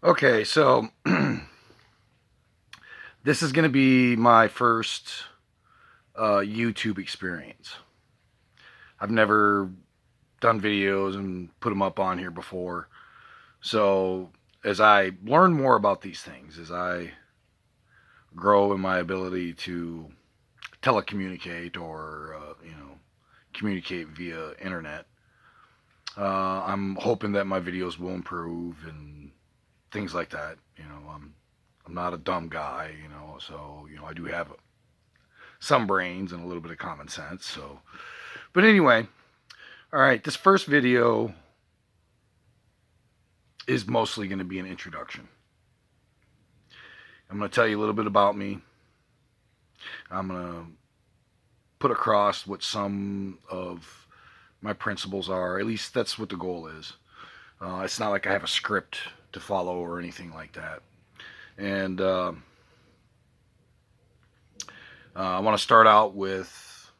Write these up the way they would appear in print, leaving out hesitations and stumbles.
Okay, so this is going to be my first YouTube experience. I've never done videos and put them up on here before. So as I learn more about these things, as I grow in my ability to telecommunicate or communicate via internet, I'm hoping that my videos will improve and things like that. I'm not a dumb guy, so I do have some brains and a little bit of common sense. So, but anyway, all right, this first video is mostly going to be an introduction. I'm going to tell you a little bit about me. I'm going to put across what some of my principles are. At least that's what the goal is. It's not like I have a script to follow or anything like that. And I want to start out with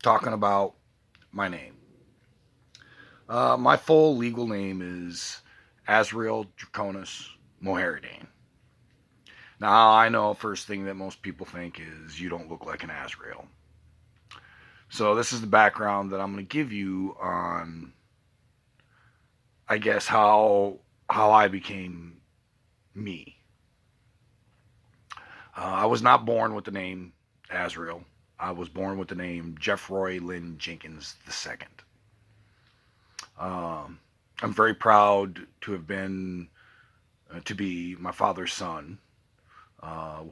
talking about my name. My full legal name is Azrael Draconis Moharadane. Now, I know first thing that most people think is you don't look like an Azrael. So this is the background that I'm going to give you on, I guess, how I became me. I was not born with the name Azrael. I was born with the name Jeffroy Lynn Jenkins II. I'm very proud to have been, to be my father's son,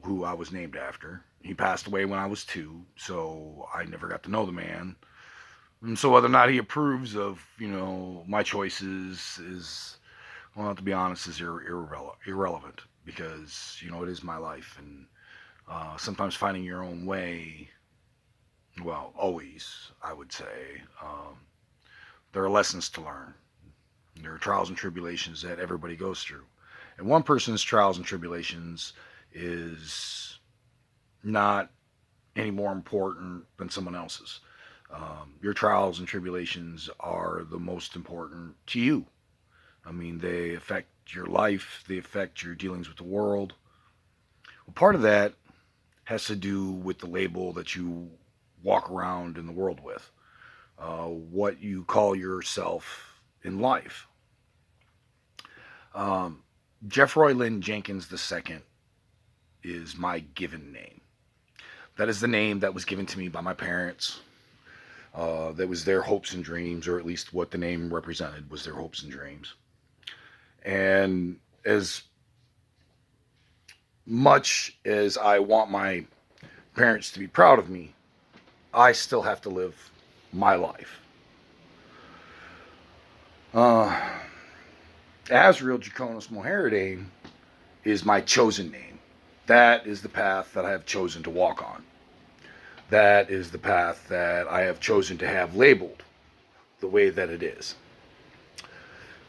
who I was named after. He passed away when I was 2, so I never got to know the man. And so whether or not he approves of, my choices is, well, to be honest, is irrelevant because, it is my life. And sometimes finding your own way, well, always, I would say, there are lessons to learn. There are trials and tribulations that everybody goes through. And one person's trials and tribulations is not any more important than someone else's. Your trials and tribulations are the most important to you. I mean, they affect your life, they affect your dealings with the world. Well, part of that has to do with the label that you walk around in the world with, what you call yourself in life. Jeffroy Lynn Jenkins II is my given name. That is the name that was given to me by my parents. That was their hopes and dreams, or at least what the name represented was their hopes and dreams. And as much as I want my parents to be proud of me, I still have to live my life. Azrael Draconis Moharadane is my chosen name. That is the path that I have chosen to walk on. That is the path that I have chosen to have labeled the way that it is.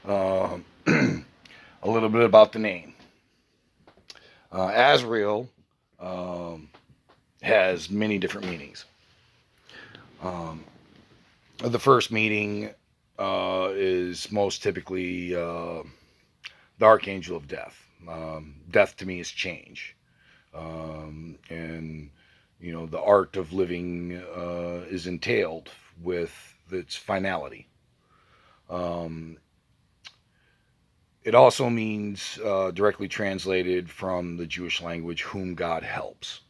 A little bit about the name. Azrael has many different meanings. The first meaning is most typically the archangel of death. Death to me is change. And the art of living is entailed with its finality. It also means, directly translated from the Jewish language, whom God helps.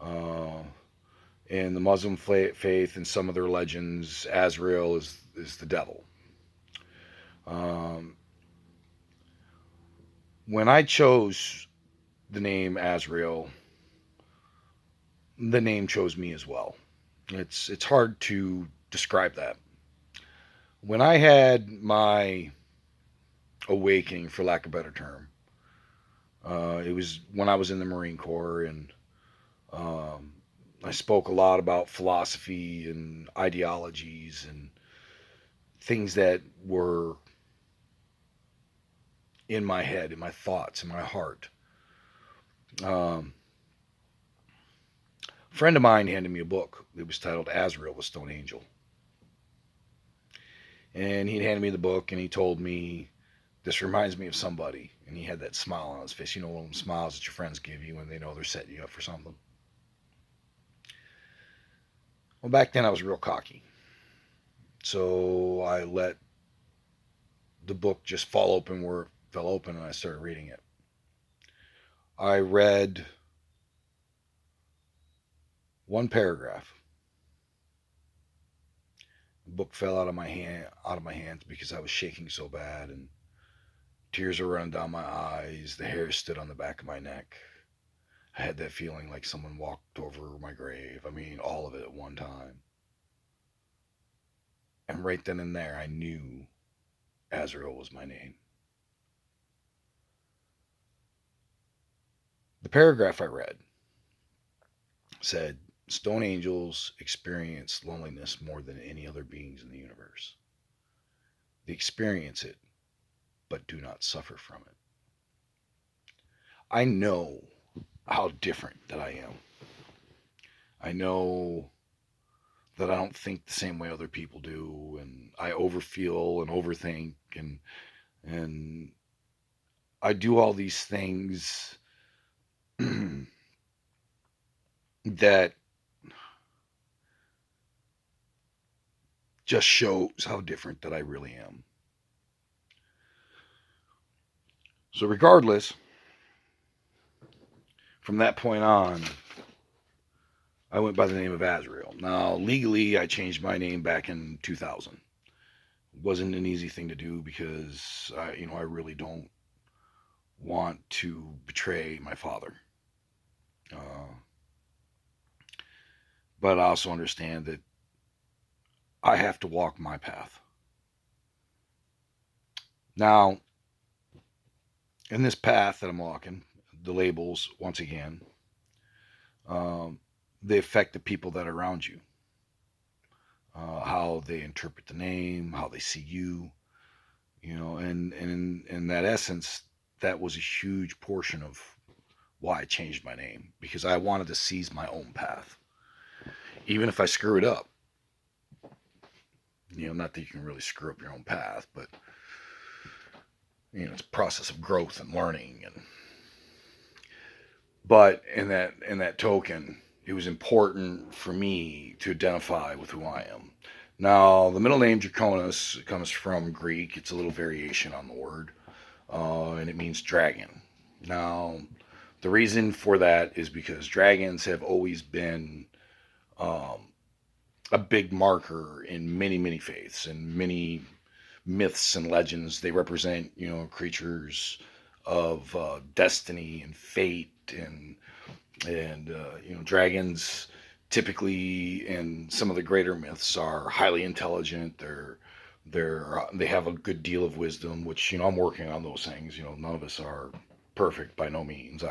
In the Muslim faith and some of their legends, Azrael is the devil. When I chose the name Azrael, the name chose me as well. It's hard to describe that. When I had my awakening, for lack of a better term, it was when I was in the Marine Corps, and I spoke a lot about philosophy and ideologies and things that were in my head, in my thoughts, in my heart. A friend of mine handed me a book. It was titled Azrael, the Stone Angel. And he handed me the book and he told me This reminds me of somebody, and he had that smile on his face. You know, one of them smiles that your friends give you when they know they're setting you up for something. Well, back then I was real cocky. So I let the book just fall open where it fell open, and I started reading it. I read one paragraph. The book fell out of my hands because I was shaking so bad, and tears were running down my eyes. The hair stood on the back of my neck. I had that feeling like someone walked over my grave. I mean, all of it at one time. And right then and there, I knew Azrael was my name. The paragraph I read said, Stone angels experience loneliness more than any other beings in the universe. They experience it, but do not suffer from it. I know how different that I am. I know that I don't think the same way other people do, and I overfeel and overthink, and I do all these things that just shows how different that I really am. So regardless, from that point on, I went by the name of Azrael. Now, legally, I changed my name back in 2000. It wasn't an easy thing to do because I really don't want to betray my father. Uh, but I also understand that I have to walk my path. Now, in this path that I'm walking, the labels, once again, um, they affect the people that are around you. How they interpret the name, how they see you, and in that essence, that was a huge portion of why I changed my name, because I wanted to seize my own path. Even if I screw it up, not that you can really screw up your own path, but it's a process of growth and learning. But in that token, it was important for me to identify with who I am. Now, the middle name Draconis comes from Greek. It's a little variation on the word, and it means dragon. Now, the reason for that is because dragons have always been um, a big marker in many, many faiths and many myths and legends. They represent, creatures of destiny and fate, and dragons typically in some of the greater myths are highly intelligent. They have a good deal of wisdom, which I'm working on those things. None of us are perfect by no means.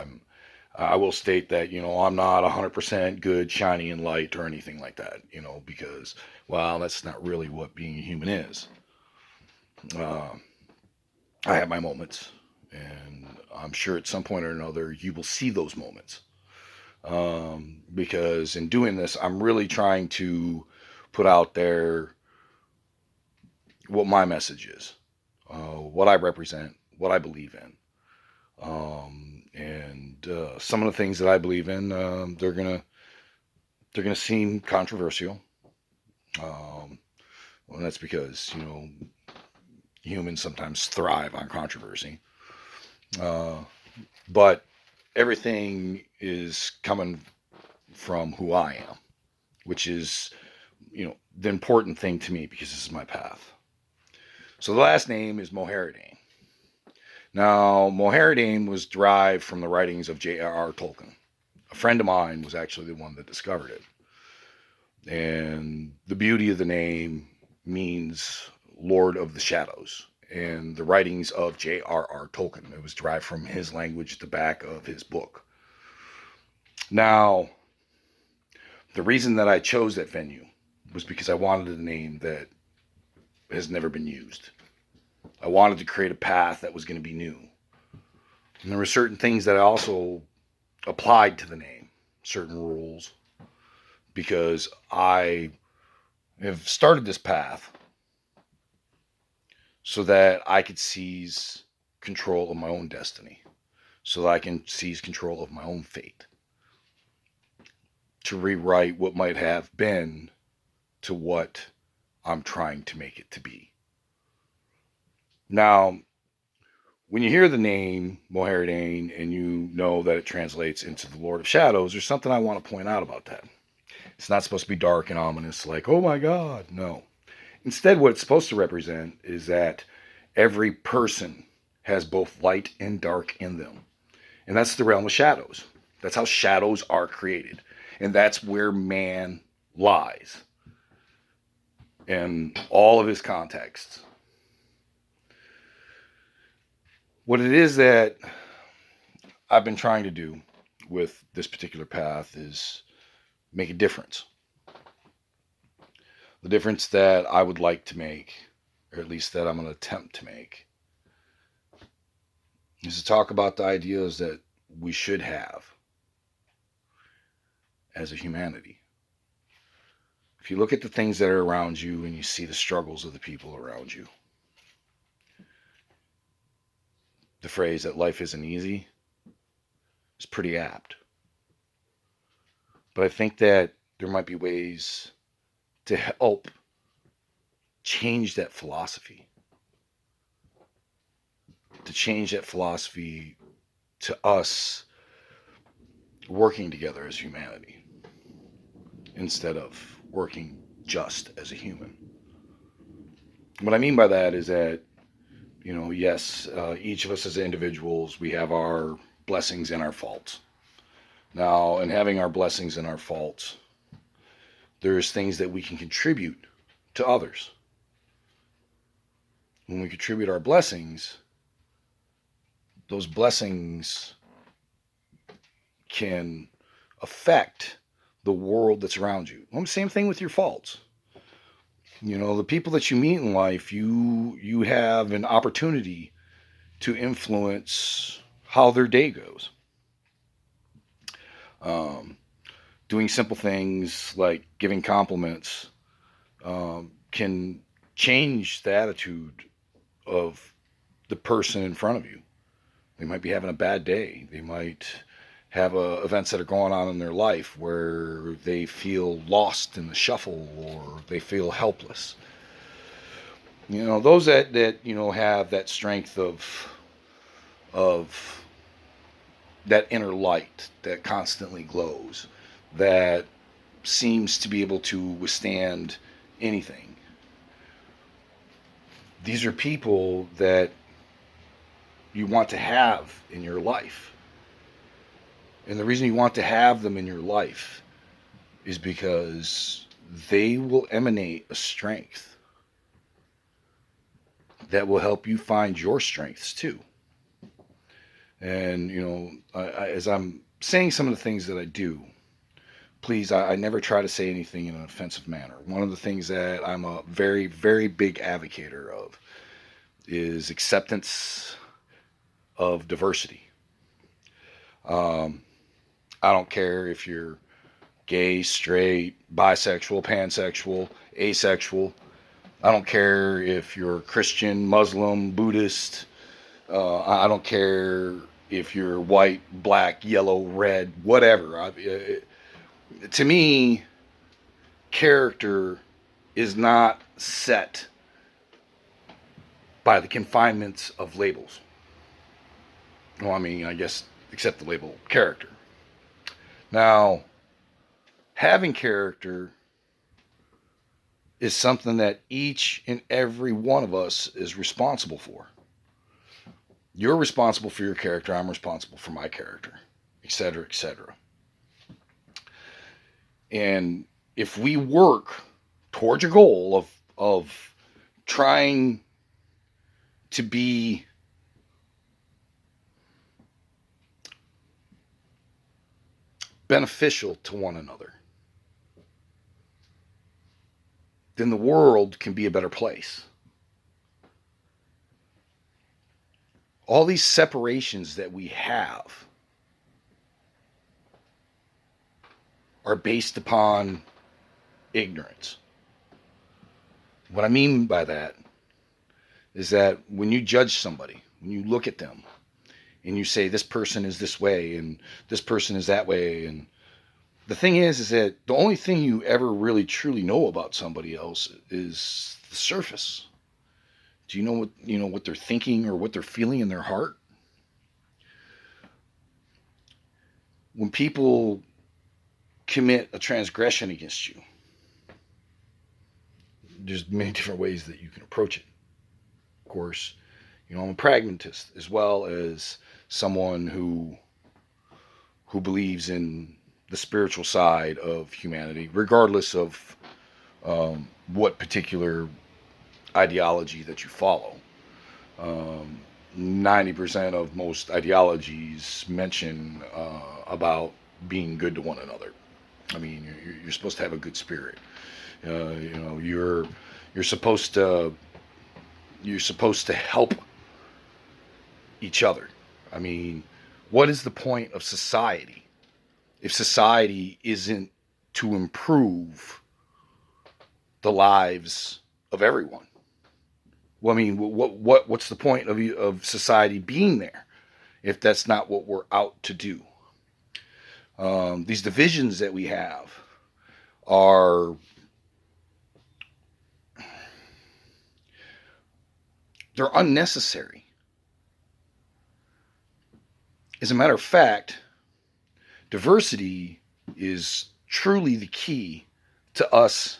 I will state that I'm not 100% good, shiny, and light or anything like that. Because that's not really what being a human is. Uh, I have my moments, and I'm sure at some point or another you will see those moments. Because in doing this, I'm really trying to put out there what my message is, what I represent, what I believe in. And some of the things that I believe in, they're gonna seem controversial. And that's because humans sometimes thrive on controversy. Uh, but everything is coming from who I am, which is the important thing to me because this is my path. So the last name is Moharadane. Now, Moharadane was derived from the writings of J.R.R. Tolkien. A friend of mine was actually the one that discovered it. And the beauty of the name means Lord of the Shadows. And the writings of J.R.R. Tolkien, it was derived from his language at the back of his book. Now, the reason that I chose that venue was because I wanted a name that has never been used. I wanted to create a path that was going to be new. And there were certain things that I also applied to the name, certain rules, because I have started this path so that I could seize control of my own destiny so that I can seize control of my own fate, to rewrite what might have been to what I'm trying to make it to be. Now, when you hear the name Moharadin and you know that it translates into the Lord of Shadows, there's something I want to point out about that. It's not supposed to be dark and ominous, like, oh my God, no. Instead, what it's supposed to represent is that every person has both light and dark in them. And that's the realm of shadows. That's how shadows are created. And that's where man lies in all of his contexts. What it is that I've been trying to do with this particular path is make a difference. The difference that I would like to make, or at least that I'm going to attempt to make, is to talk about the ideas that we should have as a humanity. If you look at the things that are around you and you see the struggles of the people around you, the phrase that life isn't easy is pretty apt. But I think that there might be ways to help change that philosophy. To change that philosophy to us working together as humanity instead of working just as a human. What I mean by that is that, yes, each of us as individuals, we have our blessings and our faults. Now, in having our blessings and our faults, there's things that we can contribute to others. When we contribute our blessings, those blessings can affect the world that's around you. Well, same thing with your faults. The people that you meet in life, you have an opportunity to influence how their day goes. Doing simple things like giving compliments can change the attitude of the person in front of you. They might be having a bad day. They might have events that are going on in their life where they feel lost in the shuffle or they feel helpless. Those that have that strength of that inner light that constantly glows, that seems to be able to withstand anything. These are people that you want to have in your life. And the reason you want to have them in your life is because they will emanate a strength that will help you find your strengths too. And, as I'm saying some of the things that I do, please, I never try to say anything in an offensive manner. One of the things that I'm a very, very big advocator of is acceptance of diversity. I don't care if you're gay, straight, bisexual, pansexual, asexual. I don't care if you're Christian, Muslim, Buddhist. I don't care if you're white, black, yellow, red, whatever. To me, character is not set by the confinements of labels. Well, I guess, except the label character. Now, having character is something that each and every one of us is responsible for. You're responsible for your character. I'm responsible for my character, etc., etc. And if we work towards a goal of trying to be beneficial to one another, then the world can be a better place. All these separations that we have are based upon ignorance. What I mean by that is that when you judge somebody, when you look at them and you say this person is this way and this person is that way. And the thing is that the only thing you ever really truly know about somebody else is the surface. Do you know what they're thinking or what they're feeling in their heart? When people commit a transgression against you, there's many different ways that you can approach it. Of course, I'm a pragmatist as well as someone who believes in the spiritual side of humanity, regardless of what particular ideology that you follow. 90% of most ideologies mention about being good to one another. I mean, you're supposed to have a good spirit. You're supposed to help each other. I mean, what is the point of society if society isn't to improve the lives of everyone? Well, I mean, what's the point of society being there if that's not what we're out to do? These divisions that we have are they're unnecessary. As a matter of fact, diversity is truly the key to us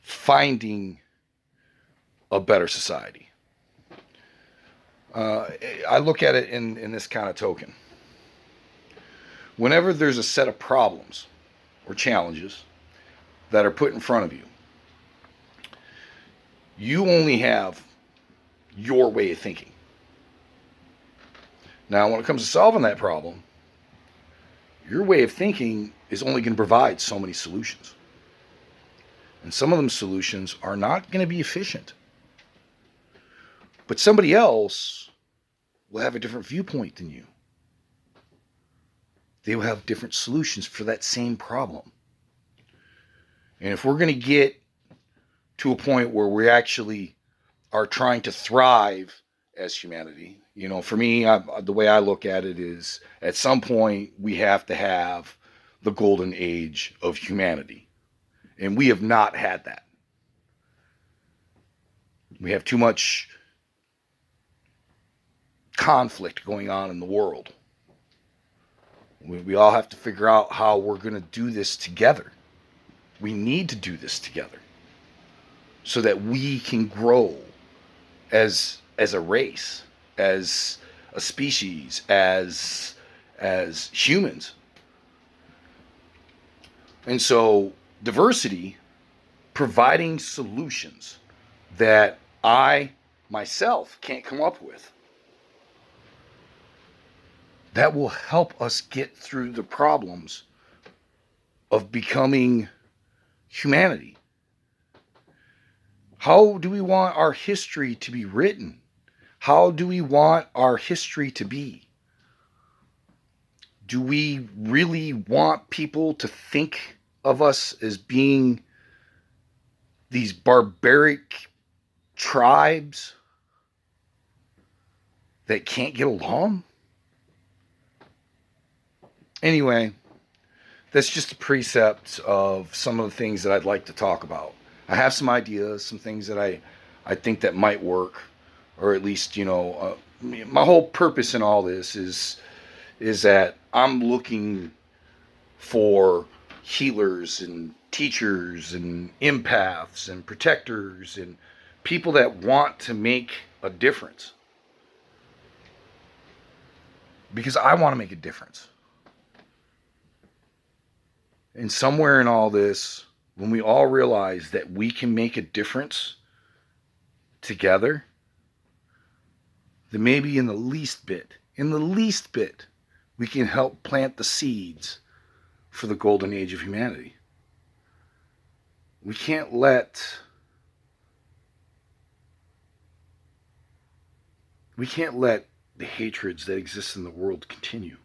finding a better society. I look at it in this kind of token. Whenever there's a set of problems or challenges that are put in front of you, you only have your way of thinking. Now, when it comes to solving that problem, your way of thinking is only going to provide so many solutions. And some of them solutions are not going to be efficient. But somebody else will have a different viewpoint than you. They will have different solutions for that same problem. And if we're going to get to a point where we actually are trying to thrive as humanity, for me, the way I look at it is at some point we have to have the golden age of humanity. And we have not had that. We have too much conflict going on in the world. We all have to figure out how we're going to do this together. We need to do this together so that we can grow as a race, as a species, as humans. And so diversity, providing solutions that I myself can't come up with, that will help us get through the problems of becoming humanity. How do we want our history to be written? How do we want our history to be? Do we really want people to think of us as being these barbaric tribes that can't get along? Anyway, that's just a precept of some of the things that I'd like to talk about. I have some ideas, some things that I think that might work, or at least, my whole purpose in all this is that I'm looking for healers and teachers and empaths and protectors and people that want to make a difference. Because I want to make a difference. And somewhere in all this, when we all realize that we can make a difference together, then maybe in the least bit, we can help plant the seeds for the golden age of humanity. We can't let the hatreds that exist in the world continue.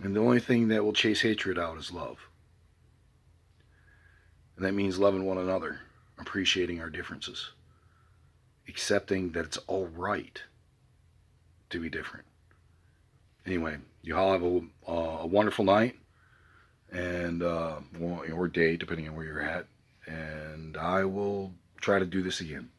And the only thing that will chase hatred out is love. And that means loving one another, appreciating our differences, accepting that it's all right to be different. Anyway, you all have a wonderful night and or day, depending on where you're at. And I will try to do this again.